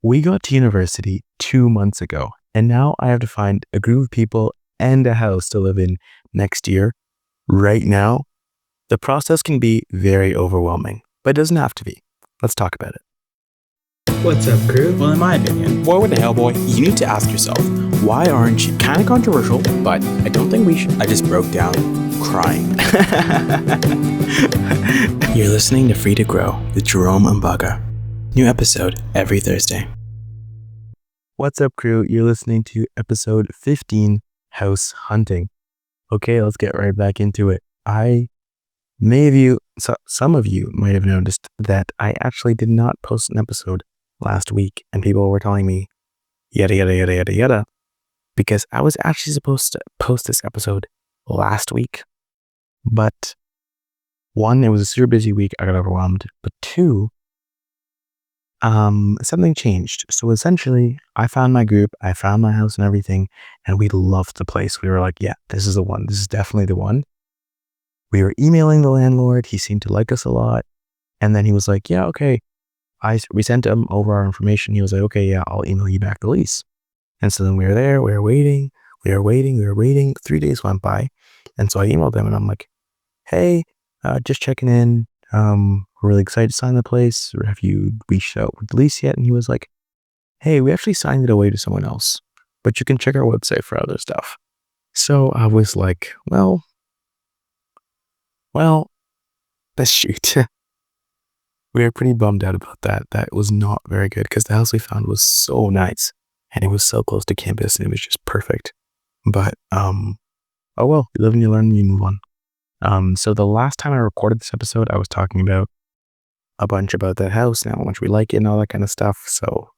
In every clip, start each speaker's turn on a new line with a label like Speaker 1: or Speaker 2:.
Speaker 1: We got to university 2 months ago, and now I have to find a group of people and a house to live in next year. Right now, the process can be very overwhelming, but it doesn't have to be. Let's talk about it.
Speaker 2: What's up, crew?
Speaker 3: Well, in my opinion, boy, what the hell, boy, you need to ask yourself, why aren't you? Kind of controversial, but I don't think we should. I just broke down crying. You're listening to Free to Grow with Jerome and Baga. New episode every Thursday.
Speaker 1: What's up, crew? You're listening to episode 15, House Hunting. Okay, let's get right back into it. Some of you might have noticed that I actually did not post an episode last week, and people were telling me yada yada yada yada yada, because I was actually supposed to post this episode last week, but one, it was a super busy week, I got overwhelmed, but two, something changed. So essentially, I found my group, I found my house and everything, and we loved the place. We were like, yeah, this is the one. This is definitely the one. We were emailing the landlord. He seemed to like us a lot. And then he was like, yeah, okay. We sent him over our information. He was like, okay, yeah, I'll email you back the lease. And so then we were there, we were waiting. 3 days went by. And so I emailed them and I'm like, hey, just checking in. We're really excited to sign the place. Or have you reached out with the lease yet? And he was like, hey, we actually signed it away to someone else, but you can check our website for other stuff. So I was like, well, let's shoot. We were pretty bummed out about that. That was not very good because the house we found was so nice and it was so close to campus and it was just perfect. But, oh well, you live and you learn and you move on. So the last time I recorded this episode, I was talking about a bunch about that house and how much we like it and all that kind of stuff. So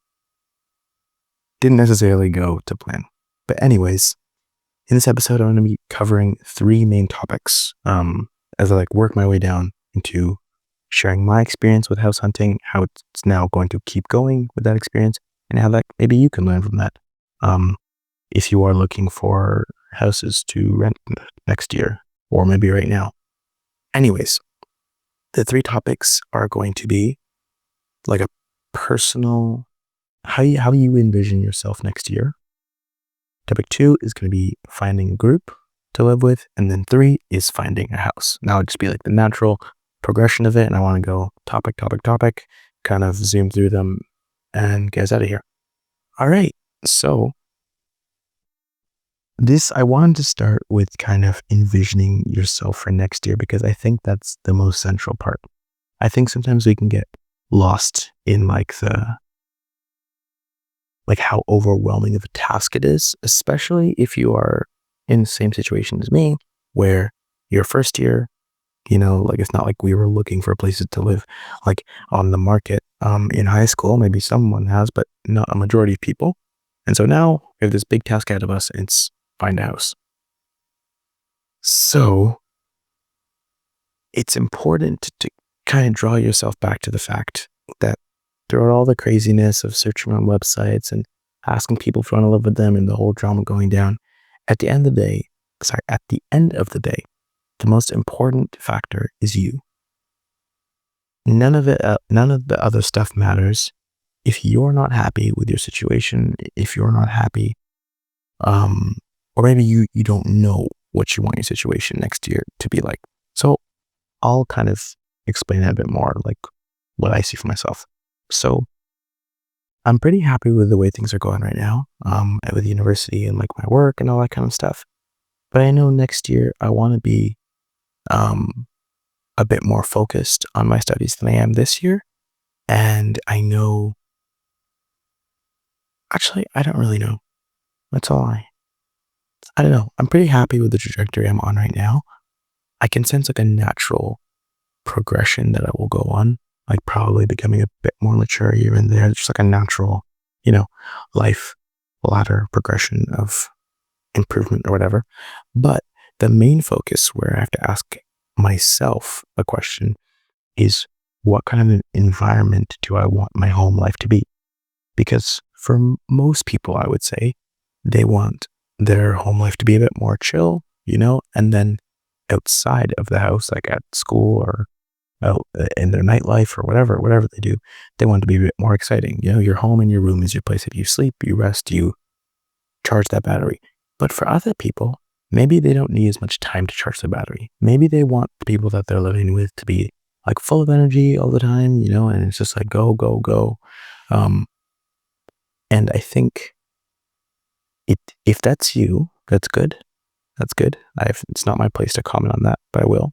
Speaker 1: didn't necessarily go to plan. But anyways, in this episode, I'm going to be covering 3 main topics as I work my way down into sharing my experience with house hunting, how it's now going to keep going with that experience, and how that maybe you can learn from that. If you are looking for houses to rent next year, or maybe right now. Anyways, the 3 topics are going to be like a personal, how you envision yourself next year. Topic 2 is going to be finding a group to live with. And then 3 is finding a house. Now it'll just be like the natural progression of it. And I want to go topic, kind of zoom through them and get us out of here. All right. So I wanted to start with kind of envisioning yourself for next year, because I think that's the most central part. I think sometimes we can get lost in how overwhelming of a task it is, especially if you are in the same situation as me, where your first year, it's not like we were looking for places to live on the market in high school. Maybe someone has, but not a majority of people. And so now we have this big task ahead of us, and it's find a house. So it's important to kind of draw yourself back to the fact that throughout all the craziness of searching on websites and asking people if you want to live with them and the whole drama going down, at the end of the day, the most important factor is you. None of the other stuff matters. If you're not happy with your situation, if you're not happy, or maybe you don't know what you want your situation next year to be like. So I'll kind of explain that a bit more, like what I see for myself. So I'm pretty happy with the way things are going right now, with university and my work and all that kind of stuff. But I know next year I want to be a bit more focused on my studies than I am this year. And I know, actually, I don't really know. That's all I don't know. I'm pretty happy with the trajectory I'm on right now. I can sense a natural progression that I will go on, probably becoming a bit more mature here and there, just a natural, life ladder progression of improvement or whatever. But the main focus where I have to ask myself a question is, what kind of an environment do I want my home life to be? Because for most people, I would say they want their home life to be a bit more chill, and then outside of the house, at school or in their nightlife or whatever they do. They want it to be a bit more exciting. Your home and your room is your place that you sleep, you rest, you charge that battery. But for other people, maybe they don't need as much time to charge the battery. Maybe they want the people that they're living with to be like full of energy all the time, and it's just like go, go, go. And I think if that's you, that's good. That's good. It's not my place to comment on that, but I will.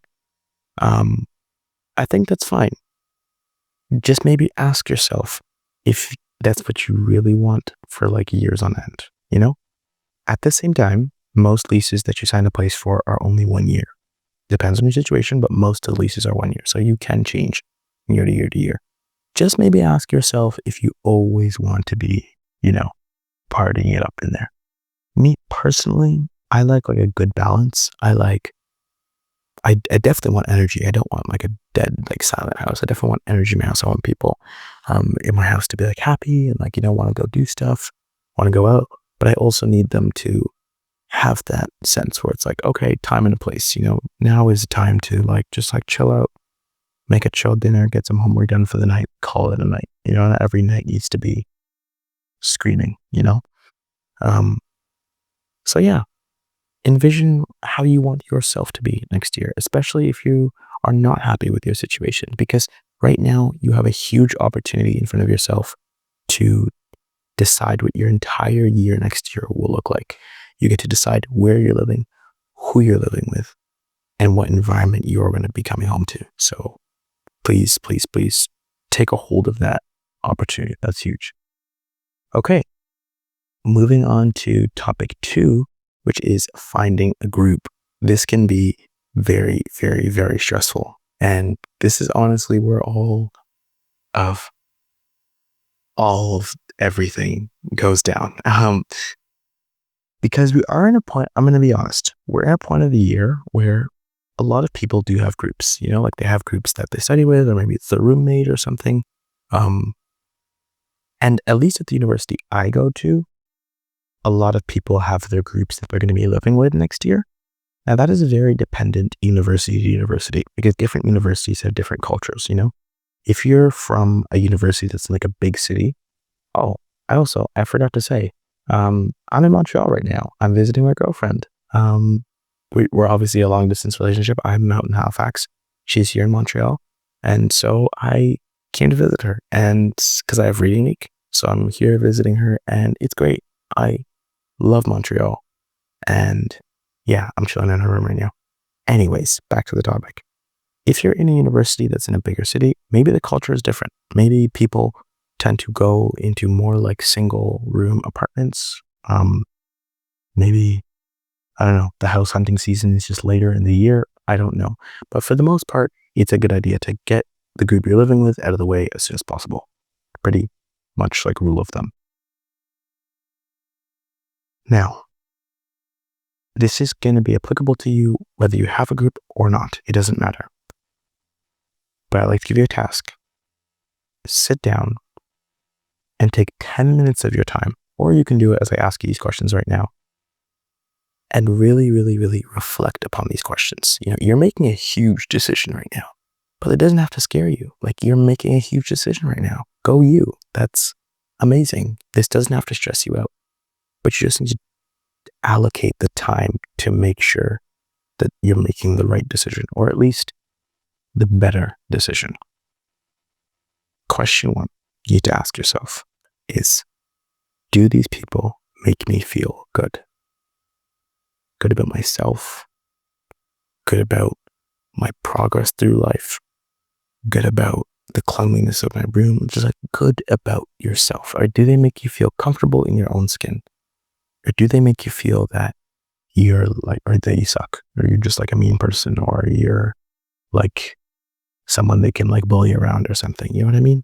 Speaker 1: I think that's fine. Just maybe ask yourself if that's what you really want for like years on end, At the same time, most leases that you sign a place for are only 1 year. Depends on your situation, but most of the leases are 1 year. So you can change year to year to year. Just maybe ask yourself if you always want to be, partying it up in there. Me personally, I like a good balance. I definitely want energy. I don't want like a dead, like silent house. I definitely want energy in my house. I want people in my house to be like happy and like, want to go do stuff, want to go out. But I also need them to have that sense where it's like, okay, time and a place, now is the time to just chill out, make a chill dinner, get some homework done for the night, call it a night. Not every night needs to be screaming, So yeah, envision how you want yourself to be next year, especially if you are not happy with your situation, because right now you have a huge opportunity in front of yourself to decide what your entire year next year will look like. You get to decide where you're living, who you're living with, and what environment you're going to be coming home to. So please, please, please take a hold of that opportunity. That's huge. Okay. Moving on to topic 2, which is finding a group. This can be very, very, very stressful. And this is honestly where all of everything goes down. Because we are in a point, I'm going to be honest, we're at a point of the year where a lot of people do have groups, like they have groups that they study with, or maybe it's their roommate or something. And at least at the university I go to, a lot of people have their groups that they're going to be living with next year. Now that is very dependent university to university, because different universities have different cultures, If you're from a university that's in like a big city, I forgot to say, I'm in Montreal right now. I'm visiting my girlfriend. We're obviously a long distance relationship. I'm out in Halifax. She's here in Montreal. And so I came to visit her, and because I have reading week, so I'm here visiting her, and it's great. I love Montreal. And yeah, I'm chilling in her room right now. Anyways, back to the topic. If you're in a university that's in a bigger city, maybe the culture is different. Maybe people tend to go into more like single room apartments. Maybe, I don't know, the house hunting season is just later in the year. I don't know. But for the most part, it's a good idea to get the group you're living with out of the way as soon as possible. Pretty much like rule of thumb. Now, this is going to be applicable to you whether you have a group or not. It doesn't matter. But I'd like to give you a task. Sit down and take 10 minutes of your time, or you can do it as I ask you these questions right now, and really, really, really reflect upon these questions. You're making a huge decision right now, but it doesn't have to scare you. Like, you're making a huge decision right now. Go you. That's amazing. This doesn't have to stress you out, but you just need to allocate the time to make sure that you're making the right decision, or at least the better decision. Question 1 you need to ask yourself is, do these people make me feel good? Good about myself, good about my progress through life, good about the cleanliness of my room, just like good about yourself. Or do they make you feel comfortable in your own skin? Or do they make you feel that you're like, or that you suck, or you're just like a mean person, or you're like someone they can like bully around or something? You know what I mean?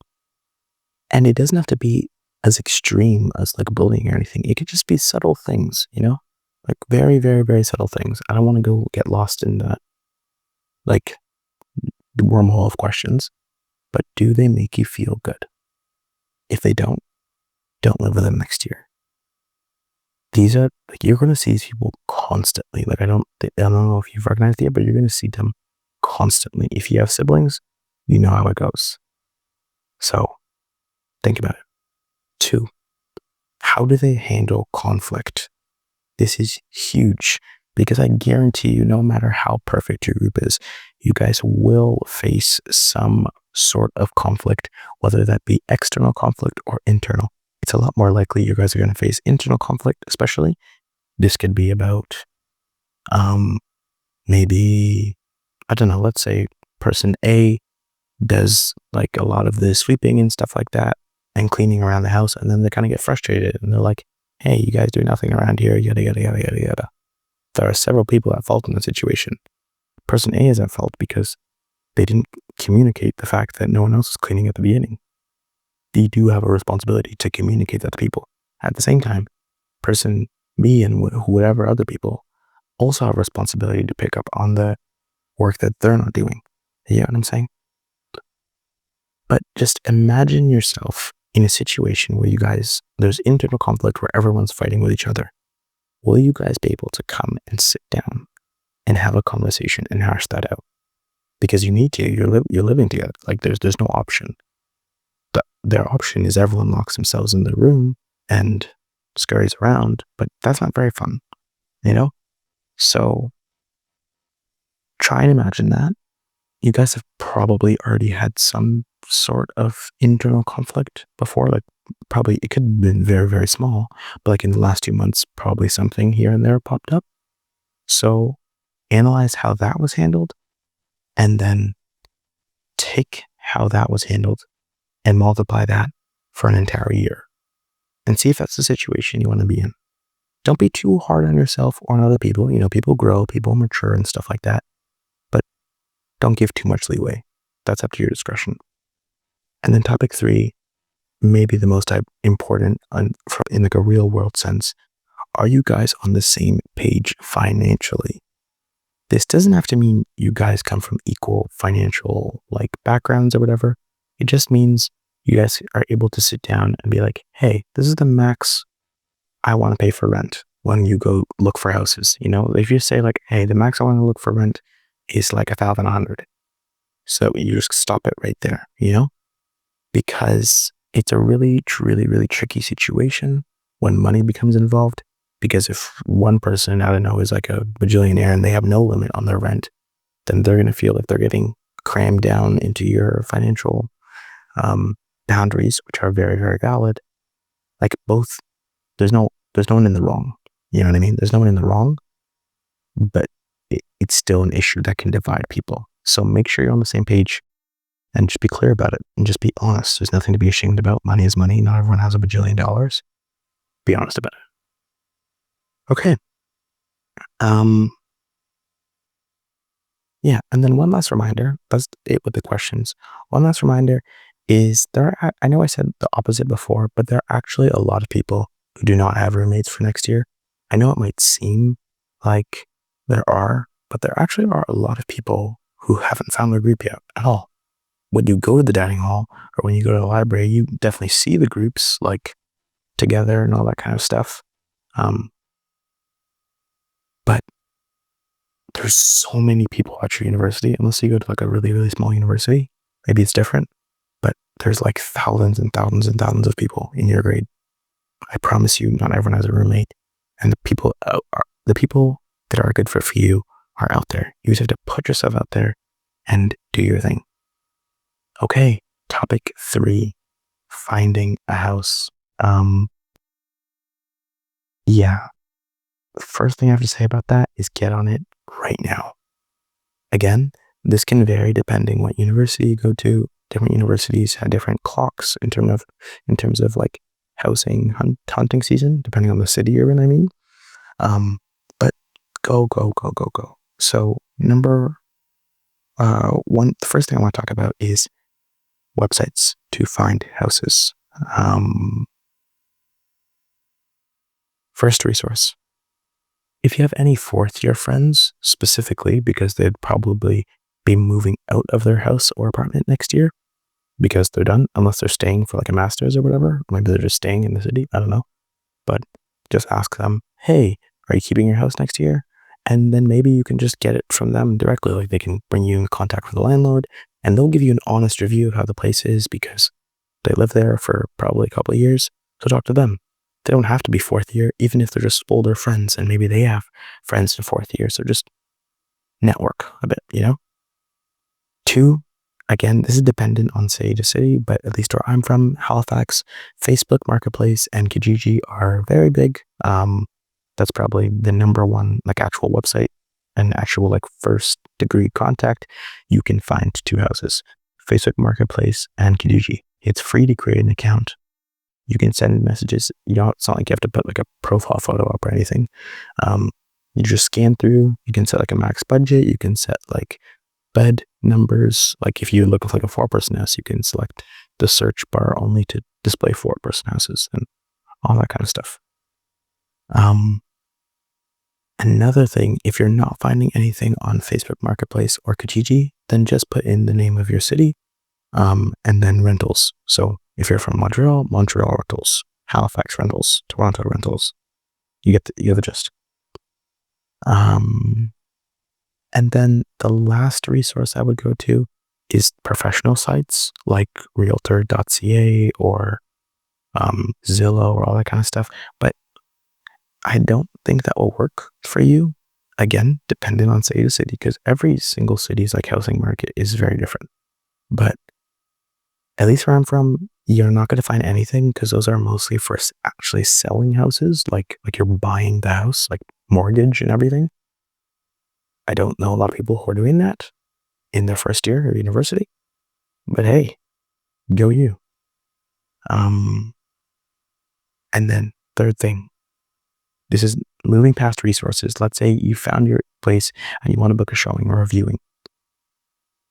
Speaker 1: And it doesn't have to be as extreme as like bullying or anything. It could just be subtle things, like very, very, very subtle things. I don't want to go get lost in that, like the wormhole of questions, but do they make you feel good? If they don't live with them next year. These are like, you're going to see these people constantly. Like, I don't know if you've recognized it yet, but you're going to see them constantly. If you have siblings, you know how it goes. So think about it. 2, how do they handle conflict? This is huge because I guarantee you, no matter how perfect your group is, you guys will face some sort of conflict, whether that be external conflict or internal. It's a lot more likely you guys are going to face internal conflict, especially. This could be about maybe, I don't know, let's say person A does like a lot of the sweeping and stuff like that and cleaning around the house, and then they kind of get frustrated and they're like, hey, you guys do nothing around here, yada, yada, yada, yada, yada. There are several people at fault in the situation. Person A is at fault because they didn't communicate the fact that no one else was cleaning at the beginning. They do have a responsibility to communicate that to people. At the same time, person B and whatever other people also have a responsibility to pick up on the work that they're not doing. You know what I'm saying? But just imagine yourself in a situation where there's internal conflict where everyone's fighting with each other. Will you guys be able to come and sit down and have a conversation and hash that out? Because you need to. You're living together. Like there's no option. Their option is everyone locks themselves in their room and scurries around, but that's not very fun, you know? So try and imagine that. You guys have probably already had some sort of internal conflict before, like probably it could have been very, very small, but like in the last 2 months, probably something here and there popped up. So analyze how that was handled and then take how that was handled and multiply that for an entire year and see if that's the situation you want to be in. Don't be too hard on yourself or on other people. You know, people grow, people mature and stuff like that, but don't give too much leeway. That's up to your discretion. And then topic 3, maybe the most important in like a real world sense. Are you guys on the same page financially? This doesn't have to mean you guys come from equal financial like backgrounds or whatever. It just means you guys are able to sit down and be like, hey, this is the max I want to pay for rent when you go look for houses. You know, if you say like, hey, the max I want to look for rent is like 1,100. So you just stop it right there, you know, because it's a really, really, really tricky situation when money becomes involved. Because if one person, I don't know, is like a bajillionaire and they have no limit on their rent, then they're going to feel like they're getting crammed down into your financial boundaries, which are very, very valid. Like both, there's no one in the wrong. You know what I mean? There's no one in the wrong, but it's still an issue that can divide people. So make sure you're on the same page and just be clear about it and just be honest. There's nothing to be ashamed about. Money is money. Not everyone has $1 billion. Be honest about it. Okay. Yeah. And then one last reminder, that's it with the questions. One last reminder is I know I said the opposite before, but there are actually a lot of people who do not have roommates for next year. I know it might seem like there are, but there actually are a lot of people who haven't found their group yet at all. When you go to the dining hall or when you go to the library, you definitely see the groups like together and all that kind of stuff. But there's so many people at your university, unless you go to like a really, really small university, maybe it's different, but there's like thousands and thousands and thousands of people in your grade. I promise you, not everyone has a roommate, and the people that are a good fit for you are out there. You just have to put yourself out there and do your thing. Okay, topic 3, finding a house. Yeah, the first thing I have to say about that is get on it right now. Again, this can vary depending what university you go to. Different universities have different clocks in terms of like housing hunting season, depending on the city you're in, I mean. But go. So number one, the first thing I want to talk about is websites to find houses. First resource. If you have any fourth year friends specifically, because they'd probably be moving out of their house or apartment next year because they're done, unless they're staying for like a master's or whatever. Maybe they're just staying in the city. I don't know. But just ask them, hey, are you keeping your house next year? And then maybe you can just get it from them directly. Like they can bring you in contact with the landlord and they'll give you an honest review of how the place is because they live there for probably a couple of years. So talk to them. They don't have to be fourth year, even if they're just older friends and maybe they have friends in fourth year. So just network a bit, you know? 2, again, this is dependent on city to city, but at least where I'm from, Halifax, Facebook Marketplace and Kijiji are very big. That's probably the number one like actual website and actual like first degree contact. You can find 2 houses, Facebook Marketplace and Kijiji. It's free to create an account. You can send messages. You know, it's not like you have to put like a profile photo up or anything. You just scan through. You can set like a max budget. You can set like bed numbers. Like if you're looking for like a 4-person house, you can select the search bar only to display 4-person houses and all that kind of stuff. Another thing, if you're not finding anything on Facebook Marketplace or Kijiji, then just put in the name of your city, and then rentals. So if you're from Montreal, Montreal rentals, Halifax rentals, Toronto rentals, you get the gist. And then the last resource I would go to is professional sites like realtor.ca or Zillow or all that kind of stuff. But I don't think that will work for you. Again, depending on city to city, because every single city's like housing market is very different. But at least where I'm from, you're not going to find anything because those are mostly for actually selling houses, like you're buying the house, like mortgage and everything. I don't know a lot of people who are doing that in their first year of university, but hey, go you. And then third thing, this is moving past resources. Let's say you found your place and you want to book a showing or a viewing.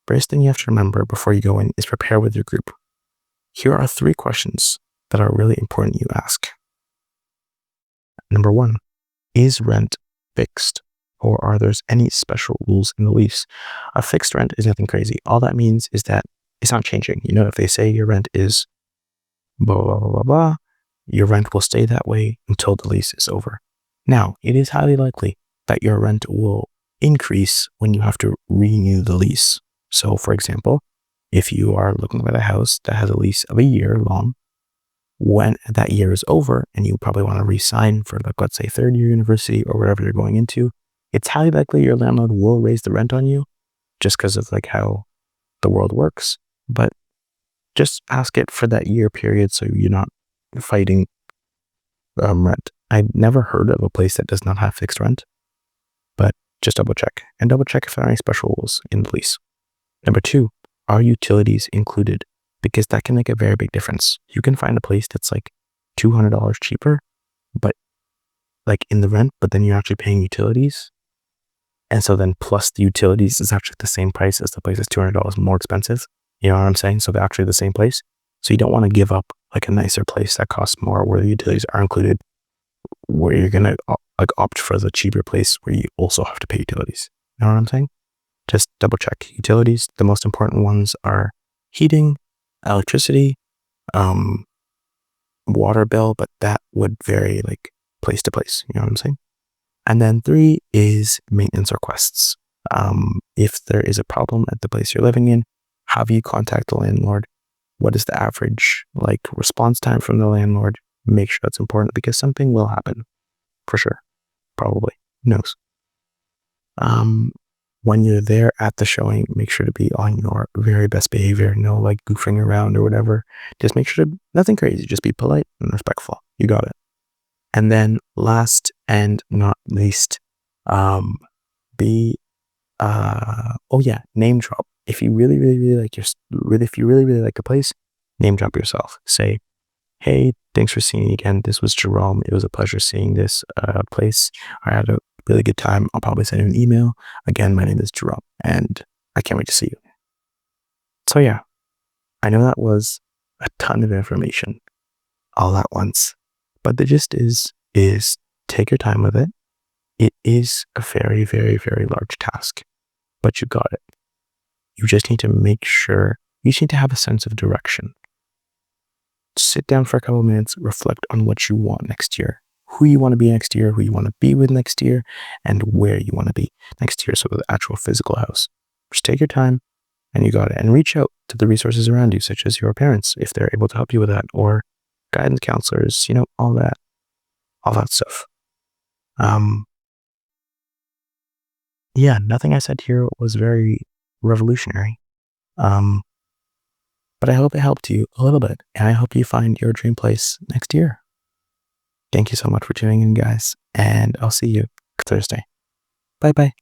Speaker 1: First thing you have to remember before you go in is prepare with your group. Here are 3 questions that are really important you ask. Number 1, is rent fixed? Or are there any special rules in the lease? A fixed rent is nothing crazy. All that means is that it's not changing. You know, if they say your rent is blah, blah, blah, blah, blah, your rent will stay that way until the lease is over. Now, it is highly likely that your rent will increase when you have to renew the lease. So, for example, if you are looking at a house that has a lease of a year long, when that year is over and you probably want to re-sign for, like, let's say, 3rd year university or whatever you're going into, it's highly likely your landlord will raise the rent on you just because of like how the world works. But just ask it for that year period so you're not fighting rent. I've never heard of a place that does not have fixed rent, but just double check and double check if there are any special rules in the lease. Number 2, are utilities included? Because that can make a very big difference. You can find a place that's like $200 cheaper, but like in the rent, but then you're actually paying utilities. And so then plus the utilities is actually the same price as the place that's $200 more expensive. You know what I'm saying? So they're actually the same place. So you don't want to give up like a nicer place that costs more where the utilities are included, where you're going to like opt for the cheaper place where you also have to pay utilities. You know what I'm saying? Just double check. Utilities, the most important ones are heating, electricity, water bill, but that would vary like place to place. You know what I'm saying? And then 3 is maintenance requests. If there is a problem at the place you're living in, have you contact the landlord? What is the average like response time from the landlord? Make sure that's important because something will happen for sure. Probably. Who knows? When you're there at the showing, make sure to be on your very best behavior. No like goofing around or whatever. Just make sure to, nothing crazy. Just be polite and respectful. You got it. And then last and not least, name drop. If you really like if you really like a place, name drop yourself. Say, hey, thanks for seeing me again. This was Jerome. It was a pleasure seeing this place. I had a really good time. I'll probably send you an email. Again, my name is Jerome and I can't wait to see you. So yeah, I know that was a ton of information all at once. But the gist is take your time with it. It is a very, very, very large task, but you got it. You just need to make sure, you just need to have a sense of direction. Sit down for a couple of minutes, reflect on what you want next year, who you want to be next year, who you want to be with next year, and where you want to be next year. So the actual physical house. Just take your time, and you got it. And reach out to the resources around you, such as your parents, if they're able to help you with that, or guidance counselors, all that stuff. Yeah, nothing I said here was very revolutionary. But I hope it helped you a little bit, and I hope you find your dream place next year. Thank you so much for tuning in, guys, and I'll see you Thursday. Bye-bye.